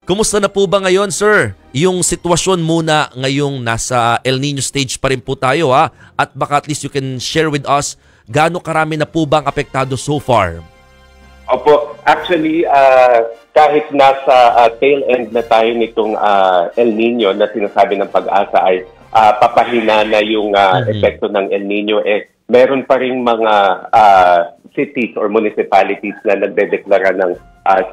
Kumusta na po ba ngayon, sir? Yung sitwasyon muna ngayong nasa El Nino stage pa rin po tayo, ha? At baka at least you can share with us gaano karami na po bang apektado so far? Opo, actually, kahit nasa tail end na tayo nitong El Nino na sinasabi ng Pag-asa ay papahina na yung epekto ng El Nino, meron pa rin mga cities or municipalities na nagdedeklara ng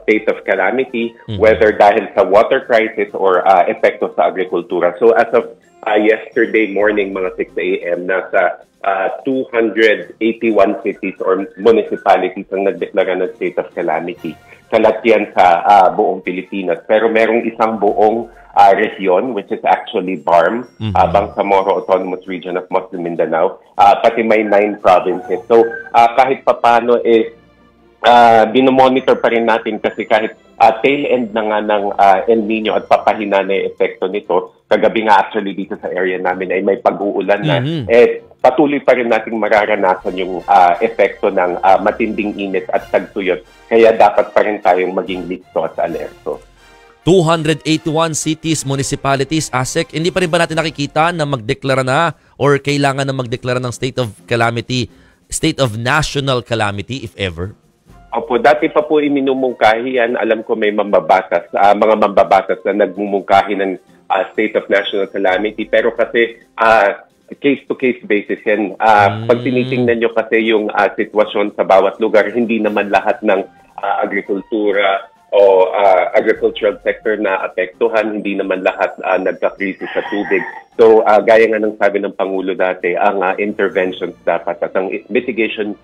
state of calamity, whether dahil sa water crisis or epekto sa agrikultura. So as of yesterday morning, mga 6 a.m., nasa 281 cities or municipalities ang nagdeklara ng state of calamity. Kalat yan sa buong Pilipinas. Pero merong isang buong region, which is actually BARM, Bangsamoro Autonomous Region of Muslim Mindanao, pati may 9 provinces. So kahit papano binomonitor pa rin natin kasi kahit tail end na nga ng El Nino at papahina na yung epekto nito. Kagabi nga actually dito sa area namin ay may pag-uulan na. Patuloy pa rin nating mararanasan yung epekto ng matinding init at tagtuyot. Kaya dapat pa rin tayong maging listo at alerto. 281 cities, municipalities, ASEC, hindi pa rin ba natin nakikita na magdeklara na or kailangan na magdeklara ng state of calamity, state of national calamity if ever? Opo, dati pa po iminumungkahi yan. Alam ko may mambabatas, mga mambabatas na nagmumungkahi ng state of national calamity. Pero kasi case-to-case basis yan. Pag tinitingnan nyo kasi yung sitwasyon sa bawat lugar, hindi naman lahat ng agrikultura o agricultural sector na apektuhan, hindi naman lahat nagka-krisis sa tubig. So, gaya nga ng sabi ng Pangulo dati, ang interventions dapat at ang mitigation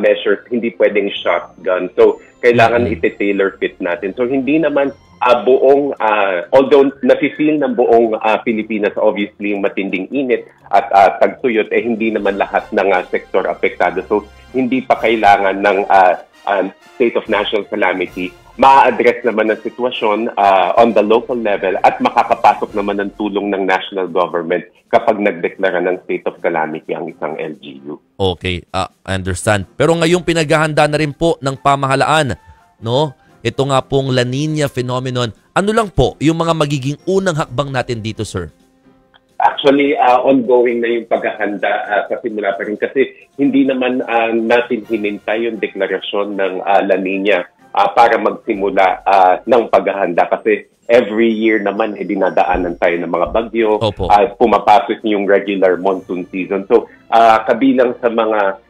measures, hindi pwedeng shotgun. So, kailangan iti-tailor fit natin. So, hindi naman buong, although nafe-feel ng buong Pilipinas, obviously, yung matinding init at tagtuyot, hindi naman lahat ng sektor apektado. So, hindi pa kailangan ng state of national calamity. Ma-address naman ang sitwasyon on the local level at makakapasok naman ng tulong ng national government kapag nagdeklara ng state of calamity ang isang LGU. Okay, I understand. Pero ngayong pinaghahanda na rin po ng pamahalaan, no? Ito nga pong La Nina phenomenon. Ano lang po yung mga magiging unang hakbang natin dito, sir? Actually, ongoing na yung paghahanda sa simula pa rin kasi hindi naman natin hinintay yung deklarasyon ng La Nina para magsimula ng paghahanda kasi every year naman dinadaanan tayo ng mga bagyo, pumapasok yung regular monsoon season. So kabilang sa mga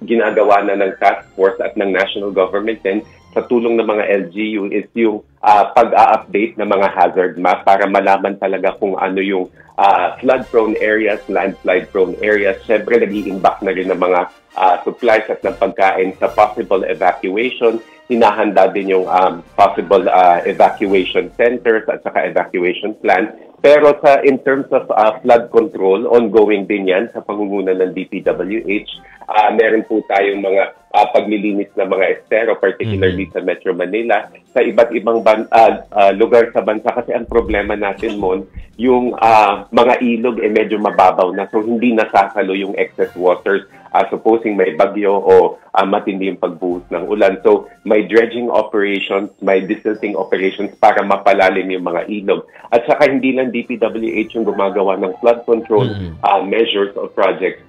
ginagawa na ng task force at ng national government din sa tulong ng mga LGU is yung pag-a-update ng mga hazard map para malaman talaga kung ano yung flood-prone areas, landslide-prone areas. Siyempre, nag-i-imbak na rin ng mga supplies at ng pagkain sa possible evacuation. Hinahanda din yung possible evacuation centers at saka evacuation plan. Pero in terms of flood control, ongoing din yan sa pangunguna ng DPWH. Meron po tayong mga paglilinis ng mga estero, particularly sa Metro Manila, sa iba't ibang lugar sa bansa. Kasi ang problema natin, Mon, yung mga ilog medyo mababaw na. So hindi nasasalo yung excess waters. Supposing may bagyo o matindi yung pagbuhos ng ulan. So may dredging operations, may desilting operations para mapalalim yung mga ilog. At saka hindi lang DPWH yung gumagawa ng flood control measures or projects.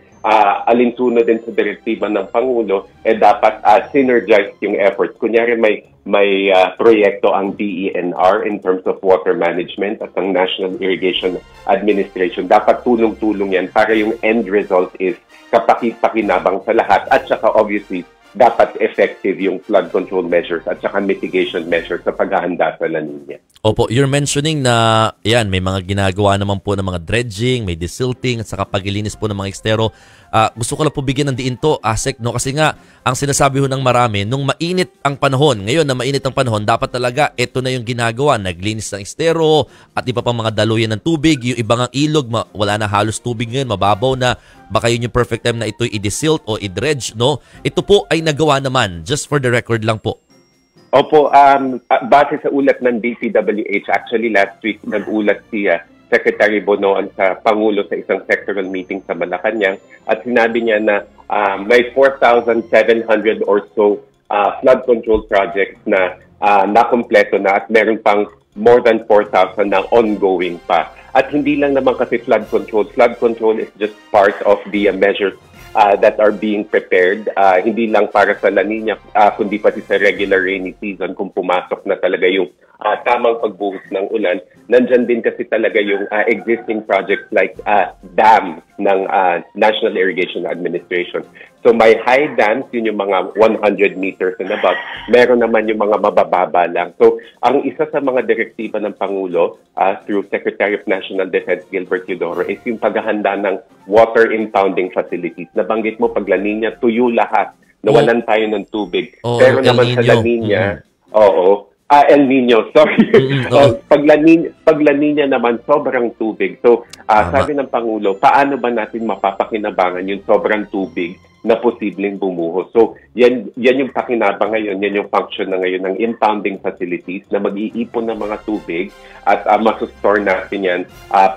Alinsunod din sa direktiba ng Pangulo, dapat synergize yung efforts. Kunyari may proyekto ang DENR in terms of water management at ang National Irrigation Administration. Dapat tulong-tulong yan para yung end result is kapaki-pakinabang sa lahat at saka obviously dapat effective yung flood control measures at saka mitigation measures sa paghahanda sa La Nina. Opo, you're mentioning na yan, may mga ginagawa naman po ng mga dredging, may desilting at saka paglilinis po ng mga estero. Gusto ko lang po bigyan ng diin to, ASEC, no? Kasi nga, ang sinasabi ho ng marami, nung mainit ang panahon, ngayon na mainit ang panahon, dapat talaga ito na yung ginagawa. Naglinis ng estero at iba pang mga daluyan ng tubig. Yung ibang ilog, wala na halos tubig ngayon, mababaw na. Baka yun yung perfect time na ito i-desilt o i-dredge, no? Ito po ay nagawa naman, just for the record lang po. Opo, base sa ulat ng DPWH, actually last week nag-ulat si Secretary Bonoan sa Pangulo sa isang sectoral meeting sa Malacanang at sinabi niya na may 4,700 or so flood control projects na nakompleto na at meron pang more than 4,000 na ongoing pa. At hindi lang naman kasi flood control. Flood control is just part of the measures that are being prepared. Hindi lang para sa La Nina, kundi pati sa regular rainy season kung pumasok na talaga yung tamang pagbuhos ng ulan. Nandyan din kasi talaga yung existing projects like dam ng National Irrigation Administration. So may high dams, yun yung mga 100 meters and above. Meron naman yung mga mabababa lang. So ang isa sa mga direktiba ng Pangulo through Secretary of National Defense Gilbert Eudoro is yung paghahanda ng water impounding facilities. Nabanggit mo pag La Nina, tuyo lahat. Nawalan tayo ng tubig. Pero naman sa La Nina, El Nino, sorry. Pag La Nina naman, sobrang tubig. So, sabi ng Pangulo, paano ba natin mapapakinabangan yung sobrang tubig na posibleng bumuhos? So, yan yung pakinabang ngayon, yan yung function na ngayon ng impounding facilities na mag-iipon ng mga tubig at masustore natin yan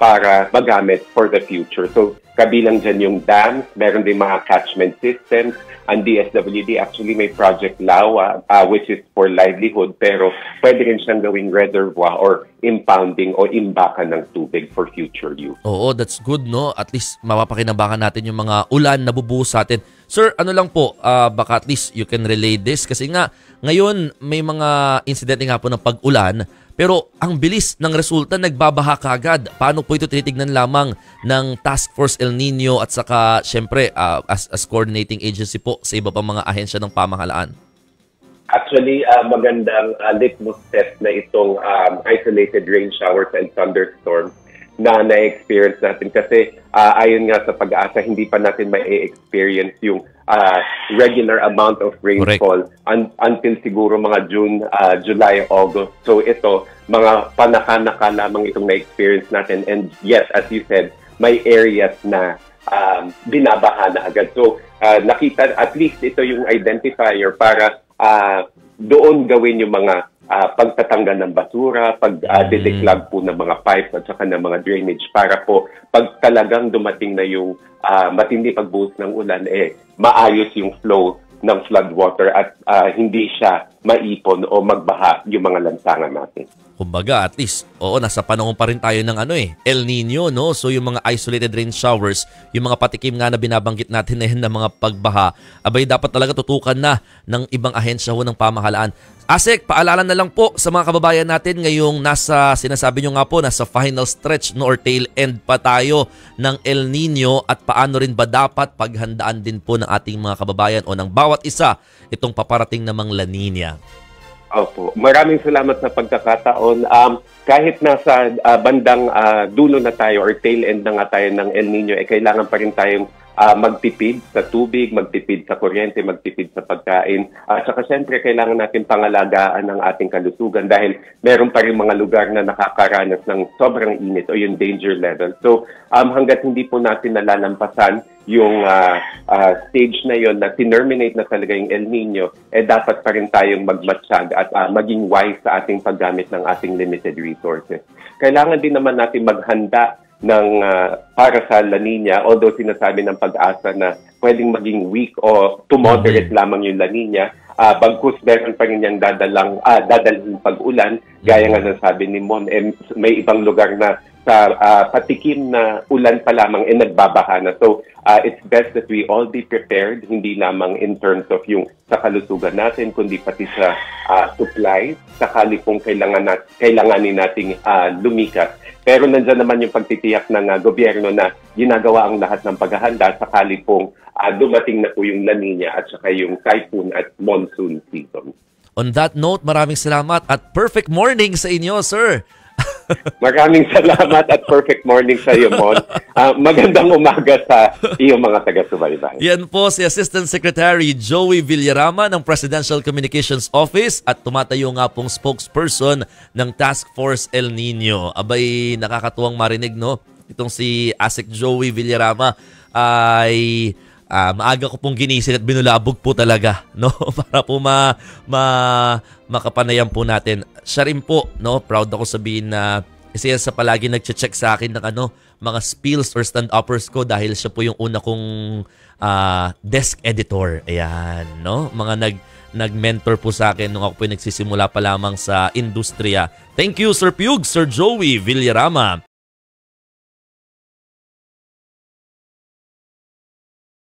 para magamit for the future. So, kabilang dyan yung dams, meron din mga catchment systems. Ang DSWD actually may Project Lawa, which is for livelihood, pero pwede rin siyang gawing reservoir or impounding o imbakan ng tubig for future use. Oo, that's good, no? At least mapapakinabangan natin yung mga ulan na bubuhos sa atin. Sir, ano lang po, baka at least you can relay this kasi nga ngayon may mga insidente nga po ng pag-ulan pero ang bilis ng resulta nagbabaha kaagad. Paano po ito tinitignan lamang ng Task Force El Nino at saka syempre as coordinating agency po sa iba pang mga ahensya ng pamahalaan? Actually, magandang litmus test na itong isolated rain showers and thunderstorms na na-experience natin kasi ayon nga sa Pag-asa, hindi pa natin ma-experience yung regular amount of rainfall until siguro mga June, July, August. So ito, mga panaka-naka lamang itong na-experience natin. And yes, as you said, may areas na binabaha na agad. So nakita, at least ito yung identifier para doon gawin yung mga pagtatanggal ng basura, pag-declog po ng mga pipes at saka ng mga drainage para po pag talagang dumating na yung matindi pagbuhos ng ulan, maayos yung flow ng flood water at hindi siya maipon o magbaha yung mga lansangan natin. Kumbaga, at least, nasa panahon pa rin tayo ng El Nino, no? So yung mga isolated rain showers, yung mga patikim nga na binabanggit natin na yun ng mga pagbaha, abay dapat talaga tutukan na ng ibang ahensya ng pamahalaan. Asek, paalala na lang po sa mga kababayan natin ngayong sinasabi nyo nga po, nasa final stretch or tail end pa tayo ng El Nino at paano rin ba dapat paghandaan din po ng ating mga kababayan o ng bawat isa itong paparating namang La Nina. Opo. Maraming salamat sa pagkakataon. Kahit nasa bandang dulo na tayo or tail end na nga tayo ng El Nino, kailangan pa rin tayong magtipid sa tubig, magtipid sa kuryente, magtipid sa pagkain. At saka siyempre, kailangan natin pangalagaan ng ating kalusugan dahil meron pa rin mga lugar na nakakaranas ng sobrang init o yung danger level. So, hanggat hindi po natin nalalampasan yung stage na yon na terminate na talaga yung El Nino, dapat pa rin tayong magmatsyag at maging wise sa ating paggamit ng ating limited resources. Kailangan din naman natin maghanda ng para sa La Nina, although sinasabi ng Pag-asa na pwedeng maging weak o to moderate lamang yung La Nina, bagkus meron pa rin niyang dadalhin pag-ulan, gaya nga ng sabi ni Mon, may ibang lugar na sa patikim na ulan pa lamang nagbabaha na. So it's best that we all be prepared, hindi lamang in terms of yung sa kalusugan natin, kundi pati sa supply, sakali kung kailanganin nating lumikas. Pero nandiyan naman yung pagtitiyak ng gobyerno na ginagawa ang lahat ng paghahanda sakali pong dumating na po yung La Nina at saka yung typhoon at monsoon season. On that note, maraming salamat at perfect morning sa inyo, sir. Maraming salamat at perfect morning sa iyo, Mon. Magandang umaga sa iyong mga taga-subaybay. Yan po si Assistant Secretary Joey Villarama ng Presidential Communications Office at tumatayo nga pong spokesperson ng Task Force El Nino. Abay, nakakatuwang marinig, no? Itong si Asek Joey Villarama ay maaga ko pong ginising at binulabog po talaga, no? Para po makapanayan po natin. Siya rin po, no? Proud ako sabihin na isa yan sa palagi nagche-check sa akin ng mga spills or stand-uppers ko dahil siya po yung una kong desk editor. Ayan, no? Mga nag-mentor po sa akin nung ako po nagsisimula pa lamang sa industriya. Thank you, Sir Pug, Sir Joey Villarama.